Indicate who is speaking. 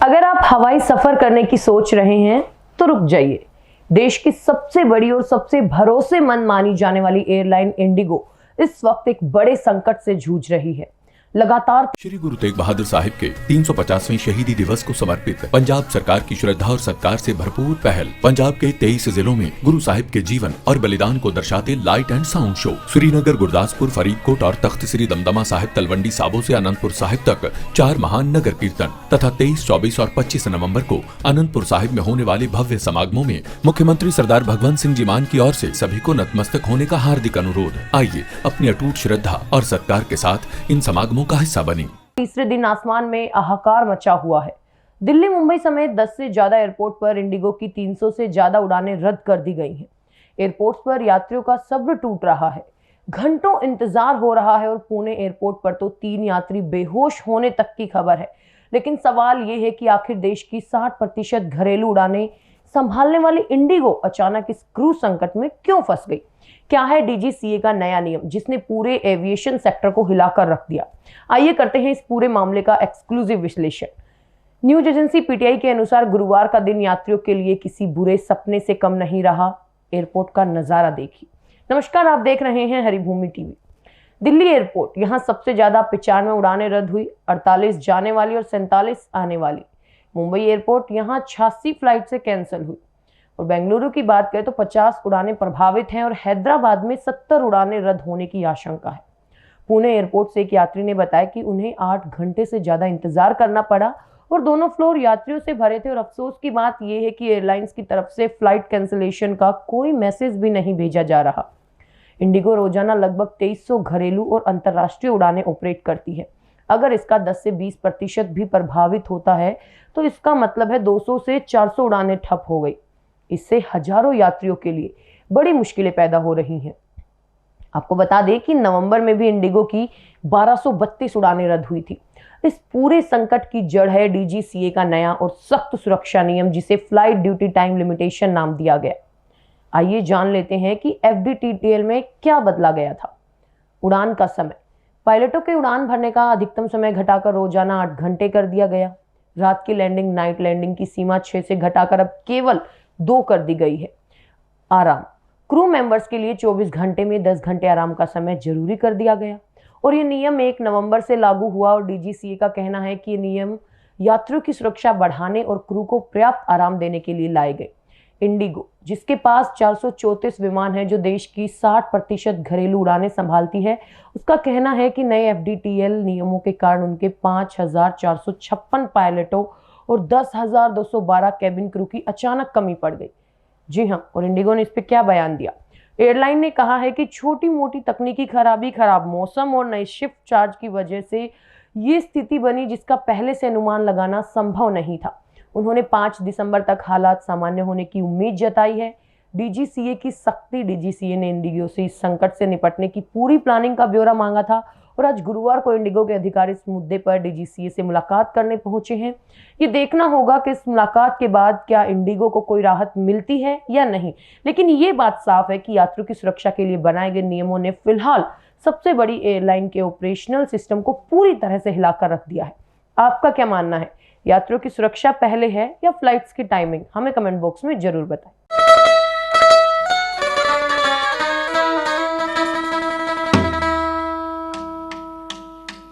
Speaker 1: अगर आप हवाई सफर करने की सोच रहे हैं तो रुक जाइए। देश की सबसे बड़ी और सबसे भरोसेमंद मानी जाने वाली एयरलाइन इंडिगो इस वक्त एक बड़े संकट से जूझ रही है। लगातार
Speaker 2: श्री गुरु तेग बहादुर साहिब के 350वें शहीदी दिवस को समर्पित पंजाब सरकार की श्रद्धा और सत्कार से भरपूर पहल पंजाब के 23 जिलों में गुरु साहिब के जीवन और बलिदान को दर्शाते light and sound show Srinagar, Gurdaspur, Faridkot और तख्त श्री दमदमा साहिब, तलवंडी साबो से अनंतपुर साहिब तक 4 महान नगर कीर्तन तथा 23, 24 और 25 नवम्बर को अनंतपुर साहिब में होने वाले भव्य समागमों में मुख्यमंत्री सरदार भगवंत सिंह जी मान की ओर से सभी को नतमस्तक होने का हार्दिक अनुरोध। आइए अपनी अटूट श्रद्धा और सत्कार के साथ इन समागमों का हिस्सा बनी।
Speaker 1: तीसरे दिन आसमान में हाहाकार मचा हुआ है। दिल्ली, मुंबई समेत 10 से ज्यादा एयरपोर्ट पर इंडिगो की 300 से ज्यादा उड़ानें रद्द कर दी गई हैं। एयरपोर्ट्स पर यात्रियों का सब्र टूट रहा है। घंटों इंतजार हो रहा है और पुणे एयरपोर्ट पर तो 3 यात्री बेहोश होने तक की खबर है। लेकिन सवाल ये है कि आखिर देश की 60% घरेलू उड़ानें संभालने वाली इंडिगो अचानक इस क्रूज संकट में क्यों फंस गई? क्या है डीजीसीए का नया नियम जिसने पूरे एविएशन सेक्टर को हिलाकर रख दिया? आइए करते हैं इस पूरे मामले का एक्सक्लूसिव विश्लेषण। न्यूज एजेंसी पीटीआई के अनुसार गुरुवार का दिन यात्रियों के लिए किसी बुरे सपने से कम नहीं रहा। एयरपोर्ट का नजारा देखिए। नमस्कार, आप देख रहे हैं हरिभूमि टीवी। दिल्ली एयरपोर्ट, यहाँ सबसे ज्यादा 95 उड़ानें रद्द हुई, 48 जाने वाली और 47 आने वाली। मुंबई एयरपोर्ट, यहाँ 86 फ्लाइट से कैंसिल हुई। और बेंगलुरु की बात करें तो 50 उड़ानें प्रभावित हैं और हैदराबाद में 70 उड़ानें रद्द होने की आशंका है। पुणे एयरपोर्ट से एक यात्री ने बताया कि उन्हें 8 घंटे से ज्यादा इंतजार करना पड़ा और दोनों फ्लोर यात्रियों से भरे थे। और अफसोस की बात यह है कि एयरलाइंस की तरफ से फ्लाइट कैंसिलेशन का कोई मैसेज भी नहीं भेजा जा रहा। इंडिगो रोजाना लगभग 2300 घरेलू और अंतर्राष्ट्रीय उड़ानें ऑपरेट करती है। अगर इसका 10 से 20% भी प्रभावित होता है तो इसका मतलब है 200 से 400 उड़ानें ठप हो गई। इससे हजारों यात्रियों के लिए बड़ी मुश्किलें पैदा हो रही हैं। आपको बता दें कि नवंबर में भी इंडिगो की 1232 उड़ानें रद्द हुई थी। इस पूरे संकट की जड़ है डीजीसीए का नया और सख्त सुरक्षा नियम, जिसे फ्लाइट ड्यूटी टाइम लिमिटेशन नाम दिया गया। आइए जान लेते हैं कि एफडीटीएल में क्या बदला गया था। उड़ान का समय, पायलटों के उड़ान भरने का अधिकतम समय घटाकर रोजाना 8 घंटे कर दिया गया। रात की लैंडिंग, नाइट लैंडिंग की सीमा 6 से घटाकर अब केवल 2 कर दी गई है। आराम, क्रू मेंबर्स के लिए 24 घंटे में 10 घंटे आराम का समय जरूरी कर दिया गया और ये नियम 1 नवंबर से लागू हुआ। और डीजीसीए का कहना है कि ये नियम यात्रियों की सुरक्षा बढ़ाने और क्रू को पर्याप्त आराम देने के लिए लाए गए। इंडिगो, जिसके पास 434 विमान है जो देश की 60% घरेलू उड़ानें संभालती है, उसका कहना है कि नए एफडीटीएल नियमों के कारण उनके 5456 पायलटों और 10,212 कैबिन क्रू की अचानक कमी पड़ गई। जी हाँ, और इंडिगो ने इस पे क्या बयान दिया? एयरलाइन ने कहा है कि छोटी मोटी तकनीकी खराबी, खराब मौसम और नए शिफ्ट चार्ज की वजह से ये स्थिति बनी जिसका पहले से अनुमान लगाना संभव नहीं था। उन्होंने 5 दिसंबर तक हालात सामान्य होने की उम्मीद जताई है। डीजीसीए की सख्ती, डीजीसीए ने इंडिगो से इस संकट से निपटने की पूरी प्लानिंग का ब्यौरा मांगा था और आज गुरुवार को इंडिगो के अधिकारी इस मुद्दे पर डीजीसीए से मुलाकात करने पहुंचे हैं। ये देखना होगा कि इस मुलाकात के बाद क्या इंडिगो को कोई राहत मिलती है या नहीं। लेकिन ये बात साफ है कि यात्रियों की सुरक्षा के लिए बनाए गए नियमों ने फिलहाल सबसे बड़ी एयरलाइन के ऑपरेशनल सिस्टम को पूरी तरह से हिलाकर रख दिया है। आपका क्या मानना है? यात्रियों की सुरक्षा पहले है या फ्लाइट्स की टाइमिंग? हमें कमेंट बॉक्स में जरूर बताएं।